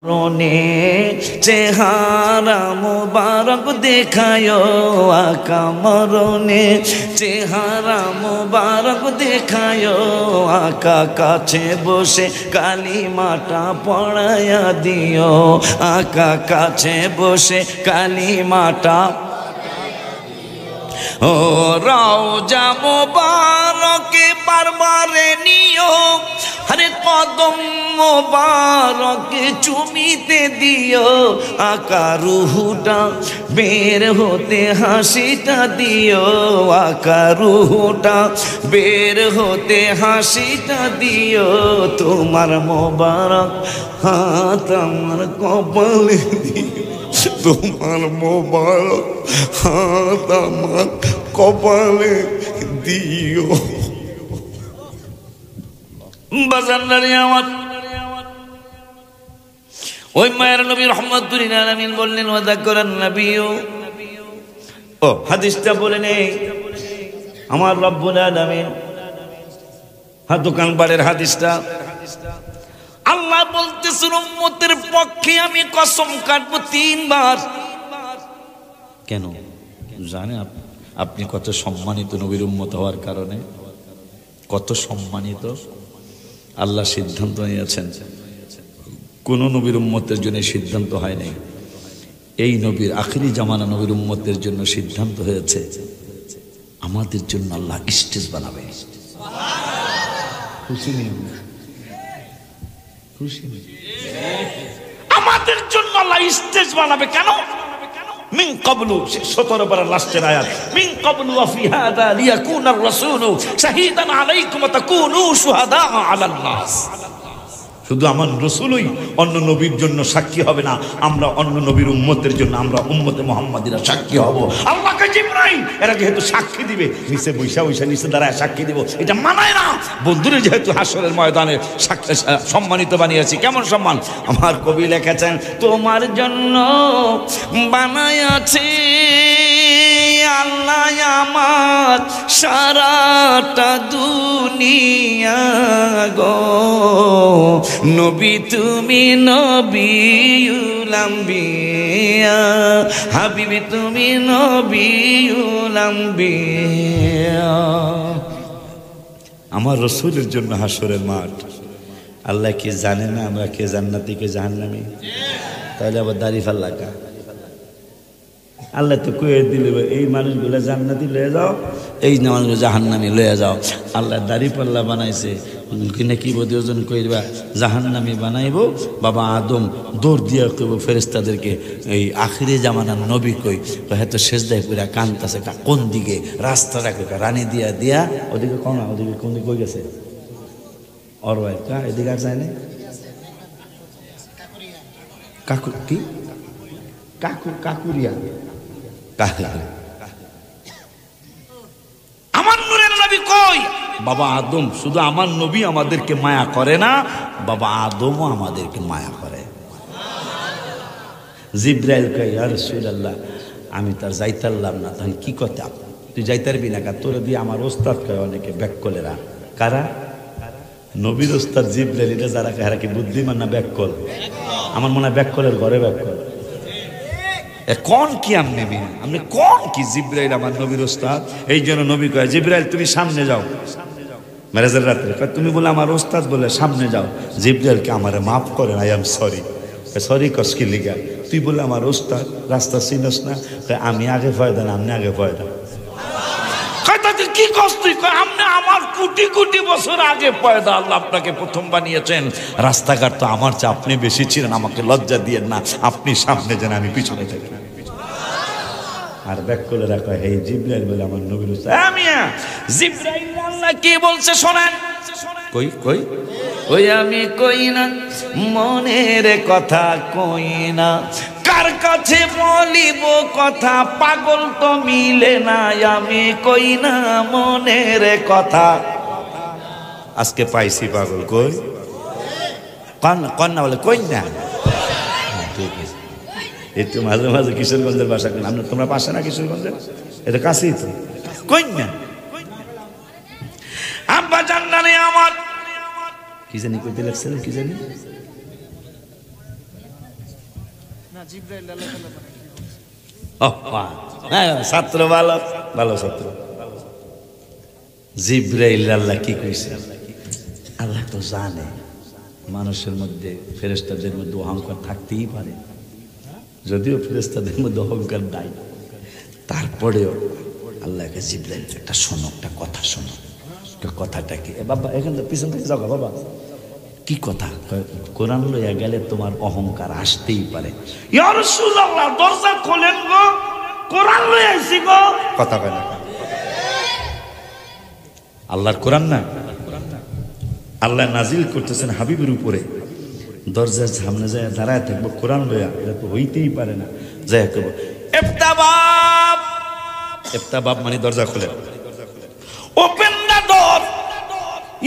রোনে চেহারা মুবারক দেখায়ো আকা মরণে চেহারা মুবারক দেখায়ো আকা কাছে বসে কালিমাটা পড়ায়া দিও আকা কাছে বসে কালিমাটা ও রওজা মুবারকে বারবারে নিও আরে কদম মুবারকে চুমিতে দিও আকা রুহুটা বের হতে হাসিটা দিও আকা রুহুটা বের হতে হাসিটা দিও তোমার মুবারক হাত আমার কপালে দিও তোমার মুবারক হাত আমার কপালে দিও বাজানদারি আমার ওই মায়ের নবী রহমাতুল লিল আলামিন বললেন ওয়া যাকারান নবিয়্যু ও হাদিসটা বলে নেই আমার রব্বুল আলামিন দোকানবাড়ির হাদিসটা আল্লাহ বলতেছেন উম্মতের পক্ষে আমি কসম কাটবো 3 বার কেন জানেন আপনি কত সম্মানিত নবীর উম্মত হওয়ার কারণে কত সম্মানিত আল্লাহ সিদ্ধান্ত নিয়েছেন কোন নবীর উম্মতের জন্য সিদ্ধান্ত হয় নাই এই নবীর আখিরি জামানা নবীর উম্মতের জন্য সিদ্ধান্ত হয়েছে আমাদের জন্য আল্লাহ স্টেজ বানাবে খুশি নেই আমাদের জন্য আল্লাহ স্টেজ বানাবে কেন মিন ক্বাবলু 17 বার লাস্টের আয়াত মিন ক্বাবলু ওয়া ফি হাযা লিয়াকুনা আর-রাসূলু শাহীদান আলাইকুম ওয়া তাকুনু শুহাদা আলান নাস শুধু আমার রাসূলই অন্য নবীর জন্য সাক্ষী হবে না আমরা অন্য নবীর উম্মতের জন্য আমরা উম্মতে মুহাম্মাদিরা সাক্ষী হব আল্লাহকে জিবরাইল এরা যেহেতু সাক্ষী দিবে নিচে বৈশা নিচে দাঁড়ায় সাক্ষী দিব এটা মানায় না বন্ধুরা যেহেতু হাসরের ময়দানে সম্মানিত বানিয়েছি কেমন সম্মান আমার কবি লিখেছেন তোমার জন্য বানায়াছে আল্লাহ আমার সারাটা দুনিয়া গো নবী তুমি নবিউল আম্বিয়া হাবিবি তুমি নবিউল আম্বিয়া আমার রাসূলের জন্য হাসরের মাঠ আল্লাহ কি জানে না আমরা কে জান্নাতি কে জাহান্নামী তাহলে আবার দাড়ি ফাল্লা কা আল্লাহ তো কয়ে দিলে এই মানুষগুলো জান্নাতি লয়ে যাও এই মানুষগুলো জাহান্নামী লয়ে যাও আল্লাহ দাড়ি পাল্লা বানাইছে কিনা কি বোধ ওজন কইবা জাহান্নামী বানাইব বাবা আদম দৌড় দিয়া কইব ফেরেশতাদেরকে এই আখিরি জামানার নবী কই হয়তো সেজদায় কইরা কান্তাছে কোন দিকে রাস্তাটা কই রানী দিয়া দিয়া ওদিকে কোন ওদিকে কোন দিকে কই গেছে আর ভাই কা এদিকে আর যায় না কাকু কি কাকু কাকুরিয়া আমার নূরের নবী কই বাবা আদম শুধু আমার নবী আমাদেরকে মায়া করে না বাবা আদমও আমাদেরকে মায়া করে জিবরাইল কই ইয়া রাসূলুল্লাহ আমি তার যাইতারলাম না তখন কি কথা তুই যাইতারবি না কা তোরে দিয়ে আমার ওস্তাদ কয় অনেকে ব্যাককলেরা কারা নবীর ওস্তাদ জিবরাইল এটা যারা কারা কি বুদ্ধিমান না ব্যাককল আমার মনে হয় ব্যাককলের ঘরে ব্যাককল কোন কি আপনি কোন কি জিবরাইল আমার নবীর ওস্তাদ এই জন্য নবী কয় জিবরাইল তুমি সামনে যাও মেরাজের রাতে তুমি বলে আমার ওস্তাদ বলে সামনে যাও জিবরাইলকে আমারে মাফ করেন আই এম সরি সরি কসকি লিগা তুই বলে আমার ওস্তাদ রাস্তা চিনস না আমি আগে ফয়দা না আপনি আগে ফয়দা কি কষ্ট আপনি আমার কোটি কোটি বছর আগে পয়দা আল্লাহ আপনাকে প্রথম বানিয়েছেন রাস্তাঘাট তো আমার চেয়ে আপনি বেশি ছিলেন আমাকে লজ্জা দিয়েন না আপনি সামনে যান আমি পিছনে থাকি আর ব্যাক করে রাখা হে জিবরাইল বলে আমার নবীর জিবরাইল আল্লাহ কি বলছে শোনেন কই কই ওই আমি কই না মনের কথা কই না কার কাছে বলিব কথা পাগল তো মিলে না আমি কই না মনের কথা আজকে পাইছি পাগল কই কন না বলে কই না ঠিক আছে একটু মাঝে মাঝে কিশোরগঞ্জের ভাষা তোমরা পাশে না কিশোরগঞ্জের এটা কাছেই তো কই না আব্বা জান্নারে আমার কি জানি কইতে লাগছিলেন কি জানি ছাত্র ভালো ভালো ছাত্র জিব্রাইল আল্লাহ কি কইছে আল্লাহ তো জানে মানুষের মধ্যে ফেরেশতাদের মধ্যে অহংকার থাকতেই পারে যদিও ফেরেশতাদের মধ্যে অহংকার নাই তারপরেও আল্লাহকে জিব্রাইল একটা শোনো একটা কথা শোনো কথাটা কি বাবা এখান থেকে পিছন থেকে যাও বাবা কি কথা কোরআন লইয়া গেলে তোমার অহংকার আসতেই পারে ইয়া রাসূলুল্লাহ দরজা খোলেন গো কোরআন লইয়া আইছি গো কথা কয় না আল্লাহর কোরআন না আল্লাহ নাজিল করতেছেন হাবিবের উপরে দরজার সামনে যায় দাঁড়ায় থাকবো কোরআন লইয়া এটা তো হইতেই পারে না যায় করবো ইফতাবাব ইফতাবাব মানে দরজা খোলে ওপেন দ্য ডোর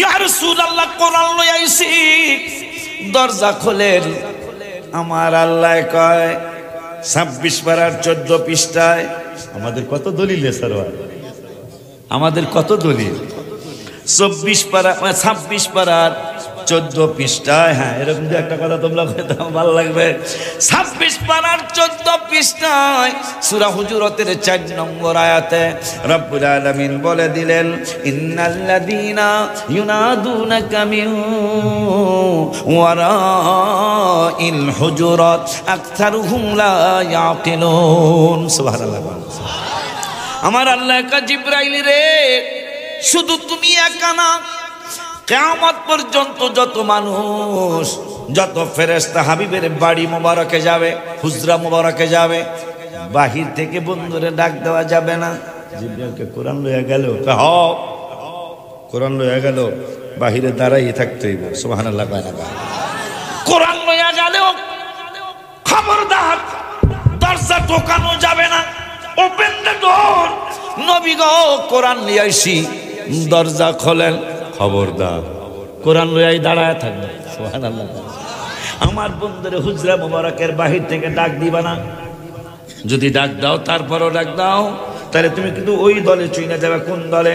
ইয়া রাসূলুল্লাহ কোরআন লইয়া আইছি দরজা খোলেন আমার আল্লাহ কয় 26 পারার 14 পৃষ্ঠায় আমাদের কত দলিল স্যার আমাদের কত দলিল 24 পারা 26 পারার 14 পৃষ্ঠায় হ্যাঁ এরকম যে একটা কথা তোমরা কইতে ভালো লাগবে 26 পারার 14 পৃষ্ঠায় সূরা হুজুরাতের 4 নম্বর আয়াতে রব্বুল আলামিন বলে দিলেন ইন্নাল্লাযীনা ইউনাদুনাকা মিন ওয়ারাইল হুজুরাত আকতারুহুম লা ইয়াকিলুন সুবহানাল্লাহ আমার আল্লাহ কা জিবরাইল রে শুধু তুমি একা না কিয়ামত পর্যন্ত যত মানুষ যত ফেরেশতা হাবিবের বাড়ি মোবারকে যাবে হুজরা মোবারকে যাবে বাহির থেকে বন্ধুরে ডাক দেওয়া যাবে না জিবরাইলকে কোরআন লইয়া গেল কোরআন লইয়া গেল বাহিরে দাঁড়াইয়ে থাকতে হইব সুবহানাল্লাহ কোরআন লইয়া গেল খবরদার দরজা ঠোকানো যাবে না ওপেন দ্য ডোর নবী গো কোরআন নিয়ে আইছি দরজা খোলেন খবরদার কোরআন লইয়াই দাঁড়ায় থাকবে সুবহানাল্লাহ আমার বন্ধুরে হুজরা মোবারকের বাহির থেকে ডাক দিবা না যদি ডাক দাও তারপরও ডাক দাও তাহলে তুমি কিন্তু ওই দলে চুইনা যাবে কোন দলে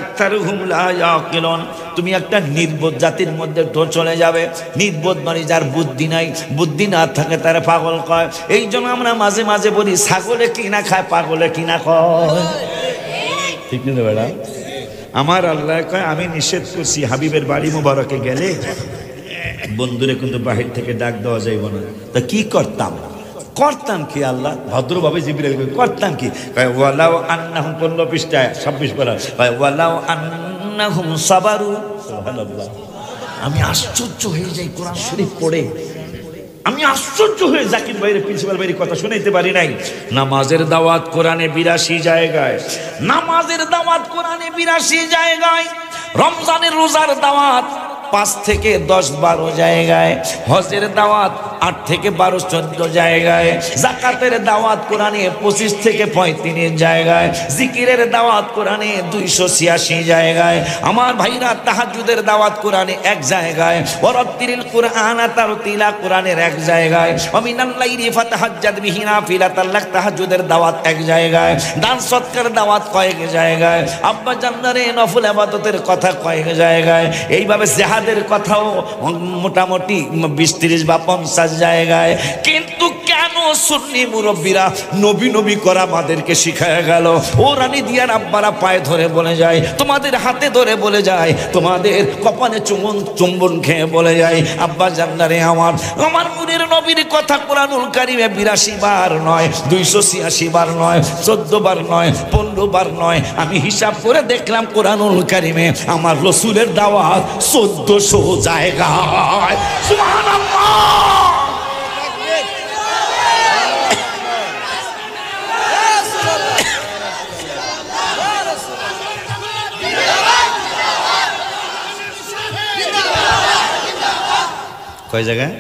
আকতারুহুম লা ইয়াকিলুন তুমি একটা নির্বোধ জাতির মধ্যে চলে যাবে নির্বোধ মানে যার বুদ্ধি নাই বুদ্ধি না থাকে তারা পাগল কয় এই জন্য আমরা মাঝে মাঝে বলি ছাগলে কিনা খায় পাগলে কিনা কয় ঠিক না বেড়া আমার আল্লাহ কয় আমি নিষেধ করছি হাবিবের বাড়ি মোবারকে গেলে বন্ধুরে কিন্তু বাহির থেকে ডাক দেওয়া যাইব না তা কি করতাম কি আল্লাহ ভদ্রভাবে জিবরাইল করতাম কি ওয়ালাউ আন্নাহুম 15 পৃষ্ঠায় 26 পারা ওয়ালাউ আন্নাহুম সাবারু সুবহানাল্লাহ আমি আশ্চর্য হয়ে যাই কোরআন শরীফ পড়ে আমি আশ্চর্য হয়ে জাকির ভাইয়ের প্রিন্সিপাল ভাইয়ের কথা শুনাইতে পারি নাই নামাজের দাওয়াত কোরআনে 82 জায়গায় নামাজের দাওয়াত কোরআনে 82 জায়গায় রমজানের রোজার দাওয়াত 5 থেকে 10-12 জায়গায় হজের দাওয়াত 8 থেকে 12-14 জায়গায় যাকাতের দাওয়াত কোরআনে 25 থেকে 35 জায়গায় জিকিরের দাওয়াত কোরআনে 286 জায়গায় আমার ভাইরা তাহাজ্জুদের দাওয়াত কোরআনে 1 জায়গায় ওয়ারাত্তিলিল কুরআন তারতিলা কোরআনের 1 জায়গায় ওমিনাল লাইলি ফাতাহাজ্জাদ বিহি নাফিলাতাল লাক তাহাজ্জুদের দাওয়াত 1 জায়গায় দান সৎকার দাওয়াত কয়েক জায়গায় আব্বা জান্নারে নফল ইবাদতের কথা কয়েক জায়গায় এইভাবে জিহাদের কথাও মোটামুটি 20-30 বা 50 জায়গায় কিন্তু কেন সুন্নি মুরব্বীরা নবী নবী করা আমাদেরকে শিখায়া গেল ও রানী দিয়ার আব্বারা পায়ে ধরে বলে যায় তোমাদের হাতে ধরে বলে যায় তোমাদের কপালে চুম্বন খেয়ে বলে যায় আব্বা জান্নারে আমার মুনির নবীর কথা কোরআনুল কারীমে 82 বার নয় 286 বার নয় 14 বার নয় 15 বার নয় আমি হিসাব করে দেখলাম কোরআনুল কারীমে আমার রাসূলের দাওয়াত 1400 জায়গায় সুবহানাল্লাহ কয় জায়গায়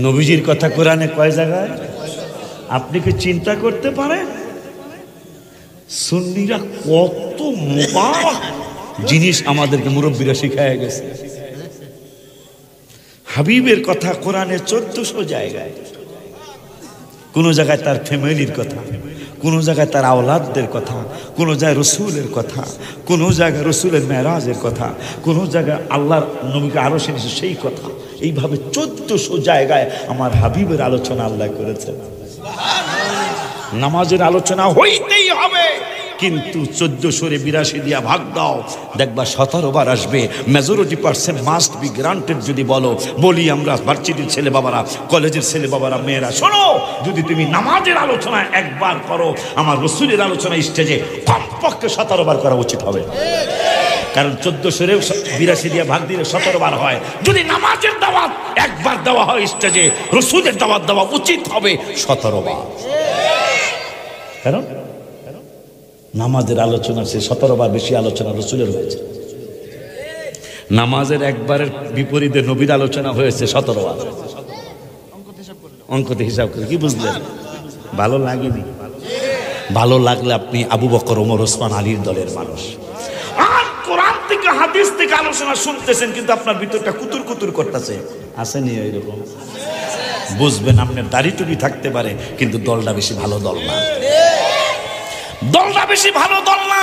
নবীজির কথা কোরআনে কয় জায়গায় আপনি কি চিন্তা করতে পারেন সুন্নিরা কত মোবারক জিনিস আমাদেরকে মুরব্বীরা শিখায় গেছে হাবিবের কথা কোরআনে 1400 জায়গায় কোন জায়গায় তার ফ্যামিলির কথা কোন জায়গায় তার আওলাদদের কথা কোন জায়গায় রসুলের কথা কোন জায়গায় রসুলের মেরাজের কথা কোন জায়গায় আল্লাহর নবীকে আরো সেই কথা এইভাবে 1400 জায়গায় আমার হাবিবের আলোচনা আল্লাহ করেছেন। নামাজের আলোচনা হইতেই হবে, কিন্তু 1482 দিয়া ভাগ দাও, দেখবা 17 বার আসবে। Majority percent must be granted যদি বলি আমরা ভার্সিটির ছেলে বাবারা, কলেজের ছেলে বাবারা, মেয়েরা, শোনো, যদি তুমি নামাজের আলোচনা একবার করো, আমার রসুলের আলোচনা স্টেজে কমপক্ষে 17 বার করা উচিত হবে। কারণ 1482 দিয়ে ভাগ দিলে 17 বার হয়। যদি নামাজের দাওয়াত একবার দেওয়া হয় স্টেজে, রসুলের দাওয়াত দেওয়া উচিত হবে 17 বার। কারণ নামাজের আলোচনা সে 17 বার বেশি আলোচনা রসুলের হয়েছে। নামাজের একবারের বিপরীতে নবীর আলোচনা হয়েছে 17 বার। অঙ্কতে হিসাব করে কি বুঝলেন? ভালো লাগেনি? ভালো লাগলে আপনি আবু বকর, ওমর, ওসমান, আলীর দলের মানুষ। আর কোরআন থেকে হাদিস থেকে আলোচনা শুনতেছেন, কিন্তু আপনার ভিতরটা কুতুর কুতুর করতেছে। আসেনি এরকম? বুঝবেন, আপনার দাড়ি টুপি থাকতে পারে, কিন্তু দলটা বেশি ভালো দল না। দলটা বেশি ভালো দল না।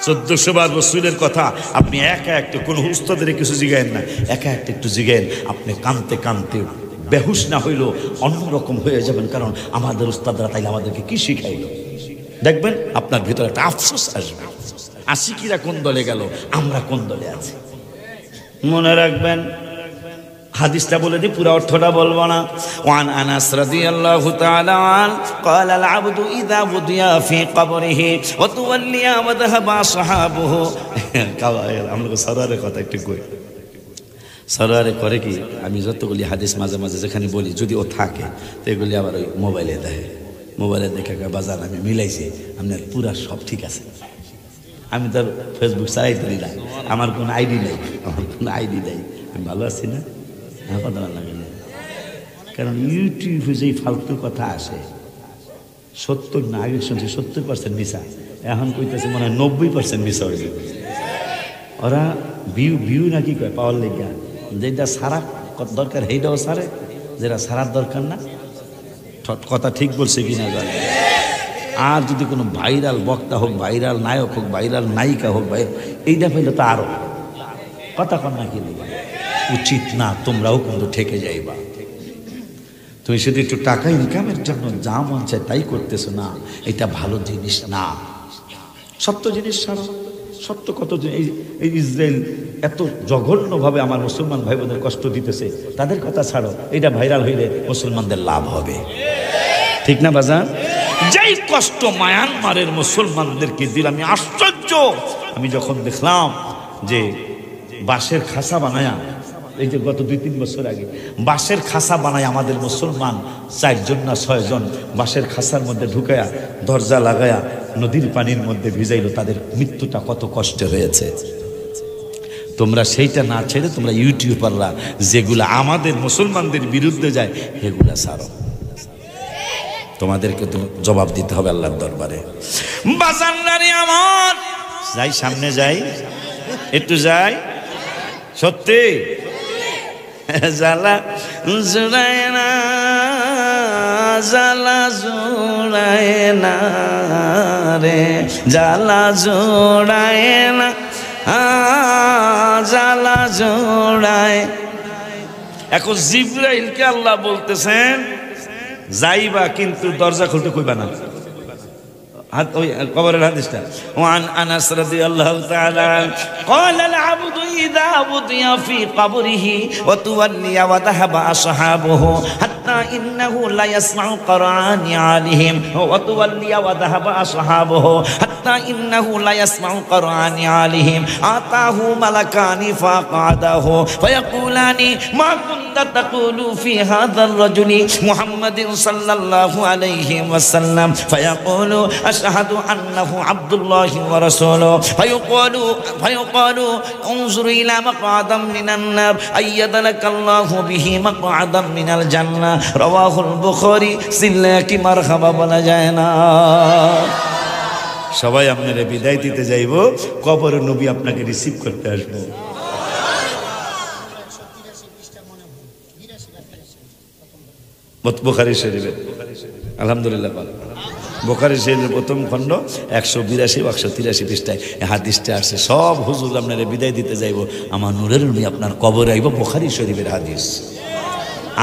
1400 বার রসুলের কথা আপনি একা একটা কোন উস্তাদের কিছু জিগায়েন না, একা একটা একটু জিগায়েন, আপনি কানতে কানতে বেহুশ না হইলেও অন্যরকম হয়ে যাবেন। কারণ আমাদের উস্তাদরা তাইলে আমাদেরকে কি শিখাইলো, দেখবেন আপনার ভিতরে একটা আফসোস আসবে। আশিকিরা কোন দলে গেল, আমরা কোন দলে আছি। মনে রাখবেন, হাদিসটা বলে দিই, পুরো অর্থটা বলবো না। ওয়ান আনাস রাদিয়াল্লাহু তাআলা আন قال العبد اذا وضع في قبره وتولى وذهب اصحابه। আমরা সরারে কথা একটু কই, সরারে করে কি, আমি যতগুলি হাদিস মাঝে মাঝে যেখানে বলি, যদি ও থাকে তো এগুলি আবার ওই মোবাইলে দেখে, মোবাইলে দেখে বাজার আমি মিলাইছি, আপনার পুরা সব ঠিক আছে। আমি তো ফেসবুক চালাইতে না, আমার কোনো আইডি নেই, আমি ভালো আছি না, কথা লাগে না। কারণ ইউটিউবে যেই ফালতু কথা আসে, 70 না, আগে শুনছি 70% মিশা, এখন কইতেছে মনে হয় 90% মিশা হয়ে যাবে। ওরা ভিউ নাকি কয় পাওয়ার লেগা, যেটা সারা দরকার সেইটাও সারে, যেটা সারার দরকার না। কথা ঠিক বলছে কিনা জানে। আর যদি কোনো ভাইরাল বক্তা হোক, ভাইরাল নায়ক হোক, ভাইরাল নায়িকা হোক, এইটা পাইলে তো আরো কথা কর না, কি উচিত না। তোমরাও কিন্তু ঠেকে যাইবা। তুমি শুধু একটু টাকা ইনকামের জন্য যা মন চায় তাই করতেছো না, এটা ভালো জিনিস না। সত্য জিনিস ছাড়ো, সত্য কত এই ইসরায়েল এত জঘন্যভাবে আমার মুসলমান ভাই বোনদের কষ্ট দিতেছে, তাদের কথা ছাড়ো। এটা ভাইরাল হইলে মুসলমানদের লাভ হবে, ঠিক না বাজান? যেই কষ্ট মায়ানমারের মুসলমানদেরকে দিল, আমি আশ্চর্য। আমি যখন দেখলাম যে বাঁশের খাসা বানায়া, এই যে গত 2-3 বছর আগে বাঁশের খাসা বানায় আমাদের মুসলমান 4 জন না 6 জন বাঁশের খাসার মধ্যে ঢুকায়া দরজা লাগায়া নদীর পানির মধ্যে ভিজাইলো, তাদের মৃত্যুটা কত কষ্ট হয়েছে। তোমরা সেইটা না ছেড়ে তোমরা ইউটিউবাররা যেগুলা আমাদের মুসলমানদের বিরুদ্ধে যায় সেগুলা ছাড়ো। তোমাদেরকে তো জবাব দিতে হবে আল্লাহর দরবারে। বাজানদারি আমার যাই, সামনে যাই, একটু যাই, সত্যি জালা জুড়ায় না, জালা জুড়ায় না রে, জালা জুড়ায় না, জালা জুড়ায়। এখন জিবরাইলকে আল্লাহ বলতেছেন যাইবা, কিন্তু দরজা খুলতে কইবা না। ওই কবরের হাদিসটা, ওয়ান আনাস রাদিয়াল্লাহু তাআলা قال العبد اذا وضع في قبره وتولى وذهب اصحابه حتى انه لا يسمع قرآن عليهم وتولى وذهب اصحابه حتى انه لا يسمع قرآن عليهم اتاه ملكان فقعده فيقولان ما كنت تقول في هذا الرجل محمد صلى الله عليه وسلم فيقول أشهد أنه عبد الله ورسوله فيقال انظر إلى مقعدا من النار أيد لك الله به مقعدا من الجنة رواه البخاري সিল্লাকি মারহাবা বলা যায় না। সবাই আপনারা বিদায় দিতে যাইব, কবরের নবী আপনাকে রিসিভ করতে আসবো। বুখারী শরীফে আলহামদুলিল্লাহ। বুখারী শরীফের প্রথম খণ্ড 182 183 পৃষ্ঠায় হাদিসটা আসছে। সব হুজুর আপনারা বিদায় দিতে যাইব, আমার নূরের নবী আপনার কবরে আইব, বুখারী শরীফের হাদিস।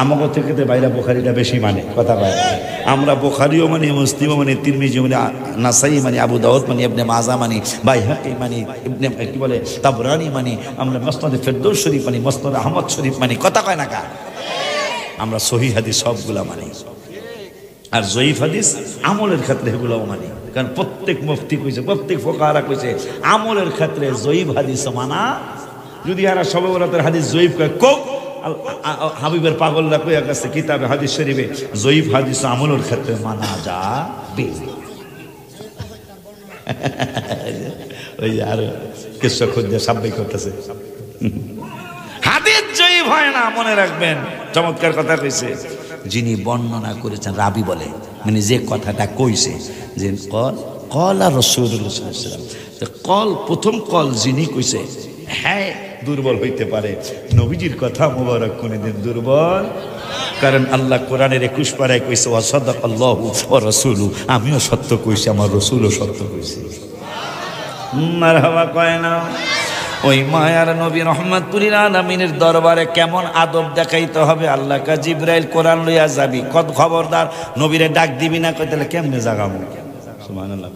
আমাকে থেকে তো বাইরা বুখারীটা বেশি মানে, কথা বলে। আমরা বুখারীও মানি, মুসলিমও মানি, তিরমিজিও মানি, নাসাই মানি, আবু দাউদ মানি, ইবনে মাজা মানি, বাইহাকি মানি, ইবনে কি বলে তাবরানি মানি, আমরা মুসনাদ ফেরদৌস শরীফ মানি, মুসনাদ আহমদ শরীফ মানি, কথা কয় না কা? আমরা সহিহ হাদিস সবগুলা মানি। আর জয়ীফ হাদিস আমলের ক্ষেত্রে এগুলোও মানি, কারণ প্রত্যেক মুফতি কইছে, প্রত্যেক ফুকাহারা কইছে আমলের ক্ষেত্রে জয়ীফ হাদিস মানা। যদি এরা সবে বরাতের হাদিস জয়ীফ কয়, কোক হাবিবের পাগলরা কইয়া গেছে কিতাবে হাদিস শরীফে জয়ীফ হাদিস আমলের ক্ষেত্রে মানা যাবে। ওই আর কিছু খুঁজে সাব্বিক করতেছে, হাদিস জয়ীফ হয় না, মনে রাখবেন। চমৎকার কথা কইছে, যিনি বর্ণনা করেছেন রাবি বলে, মানে যে কথাটা কইছে যে কল আর রাসূলুল্লাহ সাল্লাল্লাহু আলাইহি ওয়াসাল্লাম, কল প্রথম কল যিনি কইছে, হ্যাঁ দুর্বল হইতে পারে, নবীজির কথা মুবারক কোনদিন দুর্বল। কারণ আল্লাহ কোরআনের 21 পারায় কইছে ওয়া সাদাকাল্লাহু ওয়া রাসূলু, আমিও সত্য কইছি, আমার রাসূলও সত্য কইছে। মারহাবা কয় না? ওই মায়ার নবী রহমাতুল আলামিনের দরবারে কেমন আদব দেখাইতে হবে। আল্লাহ কা জিবরাইল কোরআন লইয়া যাবি, কত খবরদার নবীরে ডাক দিবি না, কই তাহলে কেমনে জাগামু? সুবহানাল্লাহ।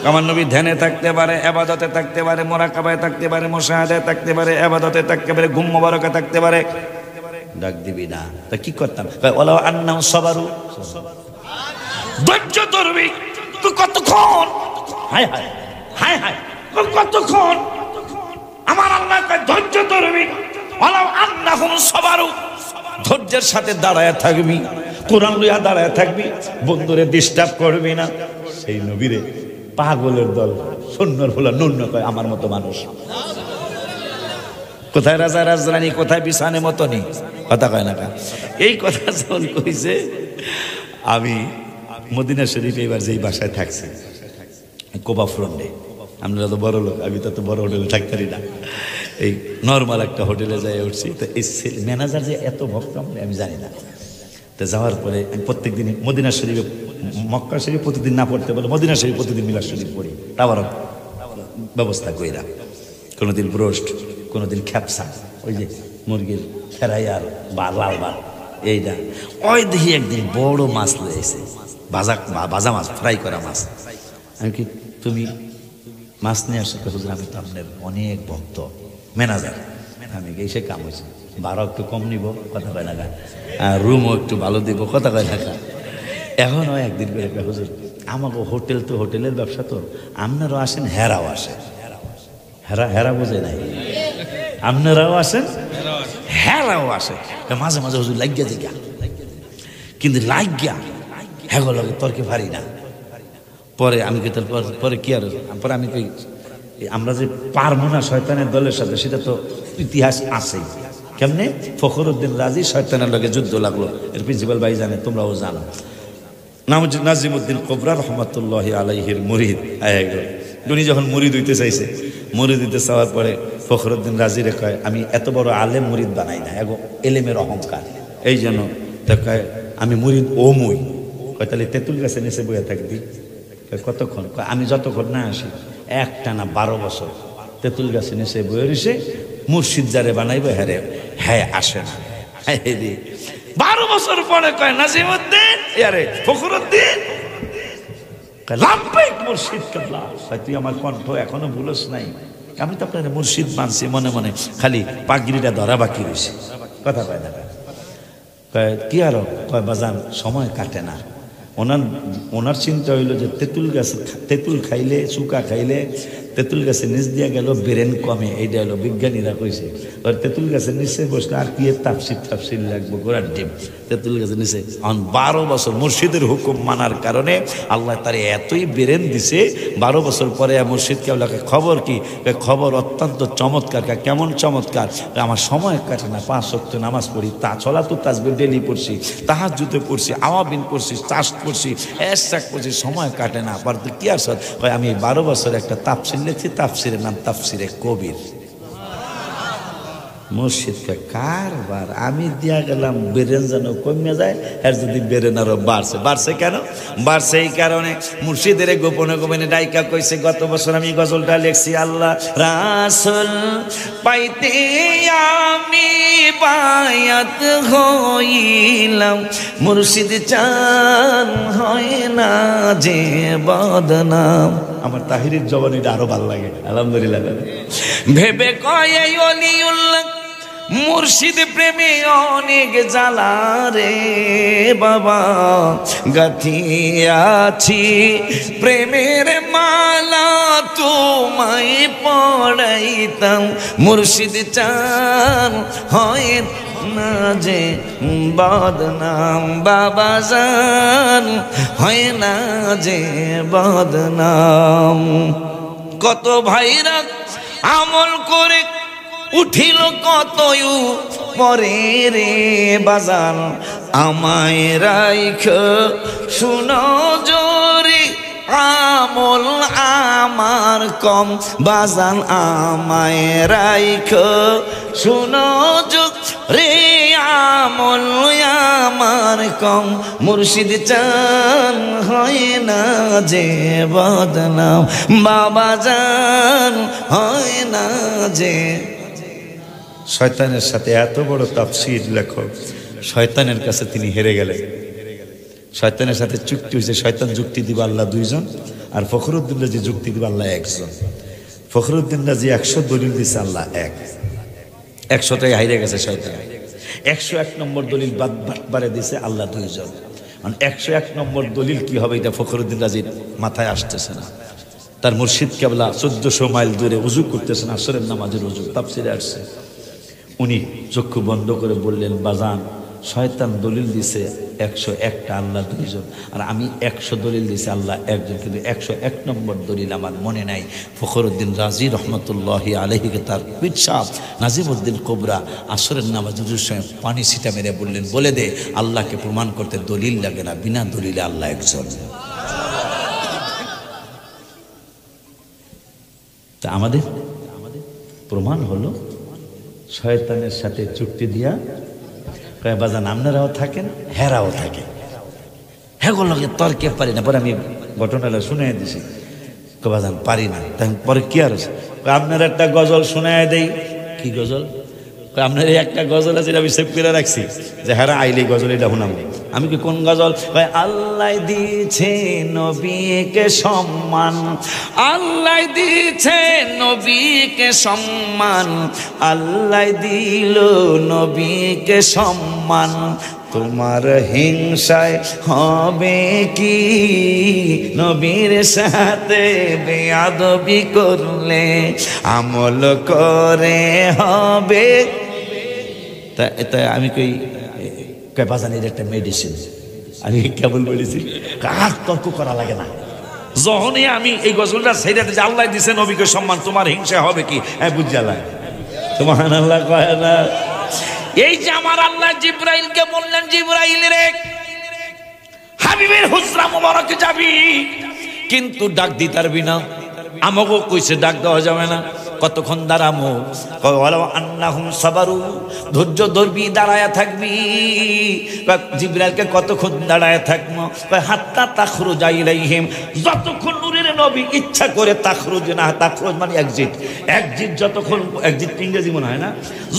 আমার নবী ধ্যানে থাকতে পারে, ইবাদতে থাকতে পারে, মুরাকাবায় থাকতে পারে, মুশাহাদায় থাকতে পারে, ইবাদতে থাকতে পারে, ঘুম মুবারকে থাকতে পারে, ডাক দিবি না। তা কি করতাম? ওয়ালা আন্নাহু সাবারু, ধৈর্য ধরবি। তুই কতক্ষণ? হায় হায় হায় হায়, কতক্ষণ? আমার আল্লাহ কয় ধৈর্য ধরবি। ওয়ালা আন্নাহুম সাবারু, ধৈর্যের সাথে দাঁড়ায় থাকবি, কোরআন লইয়া দাঁড়ায় থাকবি, বন্ধুরে ডিস্টার্ব করবি না। সেই নবীরে পাগলের দল সন্ন্যর হলো নুন্য কয় আমার মতো মানুষ। কোথায় রাজা রাজরানী, কোথায় বিছানে মতনই, কথা কয় না কা? এই কথা যখন কইছে, আমি মদিনা শরীফে এবার যেই বাসায় থাকছি কোবা ফ্রন্টে, আমরা তো বড় লোক, আমি তো বড় হোটেলে থাকতারি না, এই নর্মাল একটা হোটেলে যাই উঠছি। তো এই ম্যানেজার যে এত ভক্ত আমি জানি না। তো যাওয়ার পরে আমি প্রত্যেক দিন মদিনা শরীফে, মক্কা শরীফ প্রতিদিন না পড়তে বলে মদিনা শরীফ প্রতিদিন মিলাদ শরীফ পড়ি, তারপর ব্যবস্থা কইরা। কোনোদিন ব্রোস্ট, কোনোদিন খ্যাপসা, ওই যে মুরগির ফেরাইয়ার বা লাল ভাত, এইটা। ওই দেখি একদিন বড় মাছ লয়ে এসে, ভাজা মাছ, ফ্রাই করা মাছ। আমি কি তুমি মাছ নিয়ে আসো? হুজুর আমি তো আপনার অনেক ভক্ত ম্যানেজার, আমি এসে কাম হয়েছে, ভাড়া একটু কম নিব, কথা কয় না, রুমও একটু ভালো দিব, কথা কয় না। এখন হয় একদিন করে হুজুর আমাকে হোটেল তো হোটেলের ব্যবসা তো, আপনারাও আসেন, হেরাও আসে। হেরা বোঝে নাই, আপনারাও আসেন, হেরাও আসে। মাঝে মাঝে হুজুর লাগিয়া জিগা, কিন্তু লাগিয়া হ্যাঁ লাগে তর্কে ভারি না। পরে আমি কি তার পরে কি আর, পরে আমি কই আমরা যে পারবো না শয়তানের দলের সাথে, সেটা তো ইতিহাস আছেই। কেমনে? ফখরুদ্দিন রাজি শয়তানের লগে যুদ্ধ লাগলো, এর প্রিন্সিপাল ভাই জানে, তোমরাও জানো। নাজিমউদ্দিন কোবরা রহমাতুল্লাহি আলাইহির মুরিদ উনি যখন মুরিদ হইতে চাইছে, মুরিদ হইতে চাওয়ার পরে ফখরুদ্দিন রাজিরে কয় আমি এত বড় আলেম মুরিদ বানাই না, এগো এলেমের অহংকার, এই জন্য কয় আমি মুরিদ ও মুই। কয় তাহলে তেঁতুল গাছে নিচে বইয়া থাকবি। কতক্ষণ? আমি যতক্ষণ না আসি, একটানা 12 বছর তেঁতুল গাছে নিচে বইয়ে রয়েছে, মুর্শিদ যারে বানাইবে হ্যাঁ হ্যাঁ আসে না। 12 বছর পরে কয় নাজিমউদ্দিন, আরে ফখরুদ্দিন, লাভবাহিক মুর্শিদ কেবলা, তুই আমার কণ্ঠ এখনো ভুলস নাই, আমি তো আপনার মুর্শিদ মানছি, মনে মনে খালি পাগড়িটা ধরা বাকি রয়েছে, কথা কয় না। কয় কি আরো? কয় বাজান সময় কাটে না। ওনার চিন্তা হইল যে তেঁতুল খাইলে, চুকা খাইলে তেঁতুল গাছের নিচ দিয়ে গেল ব্রেন কমে, এইটা হলো বিজ্ঞানীরা কইছে। আর তেঁতুল গাছের নিচে বসলে আর কি তাফসির লাগবো, গোড়ার ডিম তেঁতুল গাছের নিচে। 12 বছর মুর্শিদের হুকুম মানার কারণে আল্লাহ তার এতই ব্রেন দিছে, 12 বছর পরে মুর্শিদ কেবলাকে খবর কি? খবর অত্যন্ত চমৎকার। কেমন চমৎকার? আমার সময় কাটে না, 5 ওয়াক্ত নামাজ পড়ি, সলাতুত তাসবিহ ডেলি পড়ছি, তাহাজ্জুদে পড়ছি, আওয়াবিন পড়ছি, চাষ করছি, এশরাক করছি, সময় কাটে না। আবার তো কি আর হয়, আমি 12 বছর একটা তাফসির লিখছি, তাফসিরের নাম তাফসিরে কবির। মুর্শিদকে কারবার আমি দিয়া গেলাম বেরেন যেন কমে যায়, আর যদি বেরেন আরো বাড়ছে কেন? বাড়ছে এই কারণে মুর্শিদের গোপনে গোপনে ডাইকা কইছে, গত বছর আমি গজলটা লিখছি, আল্লাহ রাসূল পাইতে আমি বায়াত হইলাম, মুর্শিদ চান হয় না যে বদনাম। আমার তাহিরের জবানিটা আরো ভালো লাগে, আলহামদুলিল্লাহ। ভেবে কয় এই অলিউল্লাহ মুর্শিদ প্রেমে অনেক জ্বালা রে বাবা, গাথিয়াছি প্রেমের মালা তোমায় পড়াইতাম, মুর্শিদ চান হয় না যে বদনাম, বাবা জান হয় না যে বদনাম। কত ভাইরা আমল করে উঠিল কত পরে রে বাজান, আমায় রাইখ শুনো জোরে আমল আমার কম, বাজান আমায় রাইখ শুনো রে আমল আমার কম, মুর্শিদ চান হয় না যে বদনাম, বাবা জান হয় না যে। শয়তানের সাথে এত বড় তাফসীর লেখক, শয়তানের কাছে তিনি হেরে গেলেন। শয়তানের সাথে চুক্তি হয়েছে, শয়তান যুক্তি দিবে আল্লাহ দুইজন, আর ফখরুদ্দিন রাজি যুক্তি দিবে আল্লাহ একজন। ফখরুদ্দিন রাজি 100 দলিল দিছে, আল্লাহ 100টাই হাইরে গেছে শয়তান। 101 নম্বর দলিল বারে দিছে আল্লাহ দুইজন। মানে 101 নম্বর দলিল কি হবে এটা ফখরুদ্দিন রাজির মাথায় আসতেছে না। তার মুর্শিদ কেবলা 1400 মাইল দূরে উজু করতেছেন, আসরের নামাজের উজু, তাফসীরে আসছে। উনি চক্ষু বন্ধ করে বললেন, বাজান শয়তান দলিল দিছে 101টা, আল্লাহ দুইজন, আর আমি 100 দলিল দিছে আল্লাহ একজন, কিন্তু 101 নম্বর দলিল আমার মনে নাই। ফখরুদ্দিন রাজি রহমতুল্লাহি আলাইহিকে তার পীর সাহেব নাজিমউদ্দিন কোবরা আসরের নামাজের সময় পানি ছিটা মেরে বললেন, বলে দে আল্লাহকে প্রমাণ করতে দলিল লাগে না, বিনা দলিলে আল্লাহ একজন। তা আমাদের প্রমাণ হলো শয়তানের সাথে চুক্তি দিয়া কয়, বাজান আপনারাও থাকেন হেরাও থাকে, হ্যাঁ তর্কে পারি না। পরে আমি ঘটনাটা শুনাই দিছি, বাজান পারি না। পরে কি আর আপনার একটা গজল শুনাই দেই। কি গজল? আপনার একটা গজল আছে, আমি সেভ করে রাখছি, যে হ্যাঁ আইলে গজল এটা শুনাম। আমি কি কোন গজল? আল্লাহ দিয়েছে নবীকে সম্মান, আল্লাহ দিয়েছে নবীকে সম্মান, আল্লাহ দিল নবীকে সম্মান, তোমার হিংসায় হবে কি নবীর সাথে বেয়াদবি করলে, আমল করে হবে। তা আমি কই বাজানের একটা মেডিসিন, আমি কেবল বলেছি কার তর্ক করা লাগে না। যখনই আমি এই গজলটা ছেড়ে যে আল্লাহ দিছে নবীকে সম্মান, তোমার হিংসা হবে কি, হ্যাঁ বুঝালা সুবহানাল্লাহ কয় না। এই যে আমার আল্লাহ জিবরাইলকে বললেন, জিবরাইল রে হাবিবের হুজরা মুবারকে যাবি, কিন্তু ডাক দিতে পারবি না। আমাকেও কইছে ডাক দেওয়া যাবে না। কতক্ষণ দাঁড়ামো? আন্নাহুম সাবারু, ধৈর্য ধরবি, দাঁড়ায়া থাকবি। জিবরাইলকে কতক্ষণ দাঁড়ায়া থাকবো? হাত্তা তাখরুজা ইলাইহিম, যতক্ষণ নূরের নবী ইচ্ছা করে তাখরুজ না, তাখরুজ মানে এক্সিট, যতক্ষণ এক্সিট ইংরেজি মনে হয় না,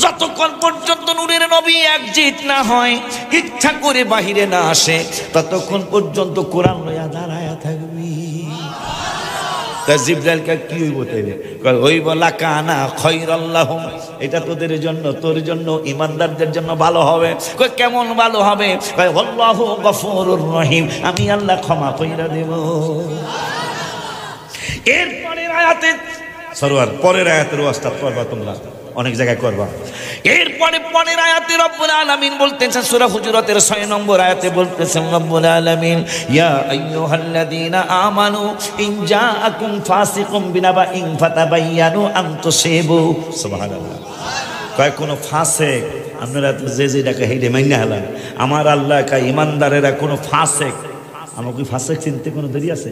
যতক্ষণ পর্যন্ত নূরের নবী এক্সিট না হয়, ইচ্ছা করে বাহিরে না আসে, ততক্ষণ পর্যন্ত কোরআন লইয়া দাঁড়ায়া থাকবি। জিবরাইলকে কি হইব তাইলে? হইব লাকানা খায়রাল লাহুম, এটা তোদের জন্য, তোর জন্য, ইমানদারদের জন্য ভালো হবে। কেমন ভালো হবে? আল্লাহু গফুরুর রহিম, আমি আল্লাহ ক্ষমা কইরা দেব। এর পরের আয়াতে সরওয়ার, পরের আয়াতের ওয়াজটা করবা তোমরা, অনেক জায়গায় করবা। এরপরে পরের আয়াতে রব্বুল আলামিন বলতেছেন, সূরা হুজুরাতের 6 নম্বর আয়াতে বলতেছেন রব্বুল আলামিন, ইয়া আইয়ুহাল্লাযীনা আমানু ইন জাআকুম ফাসিকুম বিনাবাইন ফাতাবায়ানু আন তুসিবু। সুবহানাল্লাহ। কয় কোন ফাসিক, আপনারা তো যে ডাকে হেডে মাইনা হলেন, আমার আল্লাহ কয় ইমানদারেরা কোন ফাসিক, আমাকে ফাসিক চিনতে কোনো দেরি আছে?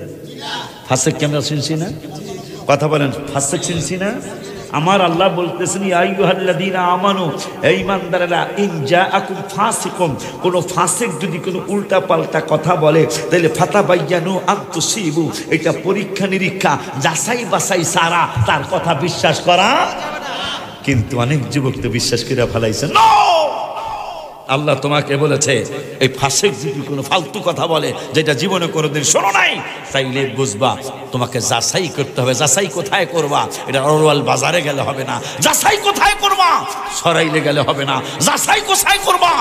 ফাসিক কেমন চিনছি না? কথা বলেন, ফাসিক চিনছি না? আমার আল্লাহ বলতেছেন ইয়া আইয়ুহাল্লাযীনা আমানু, এই ঈমানদারেরা, ইন জাআকুম ফাসিকুম, কোন ফাসিক যদি কোনো উল্টা পাল্টা কথা বলে তাহলে ফাতাবায়্যানু আন তুসিবু, এটা পরীক্ষা নিরীক্ষা যাচাই বাছাই সারা তার কথা বিশ্বাস করা। কিন্তু অনেক যুবক তো বিশ্বাস করে ফেলাইছে। নো, আল্লাহ তোমাকে বলেছে এই ফাসিক যদি কোনো ফালতু কথা বলে যেটা জীবনে কোনোদিন শোনো নাই, তাইলে বুঝবা তোমাকে যাচাই করতে হবে। যাচাই কোথায় করবা? এটা অরওয়াল বাজারে গেলে হবে না। যাচাই কোথায় করবা? সরাইলে গেলে হবে না। যাচাই কোথায় করবা?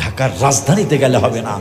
ঢাকার রাজধানীতে গেলে হবে না।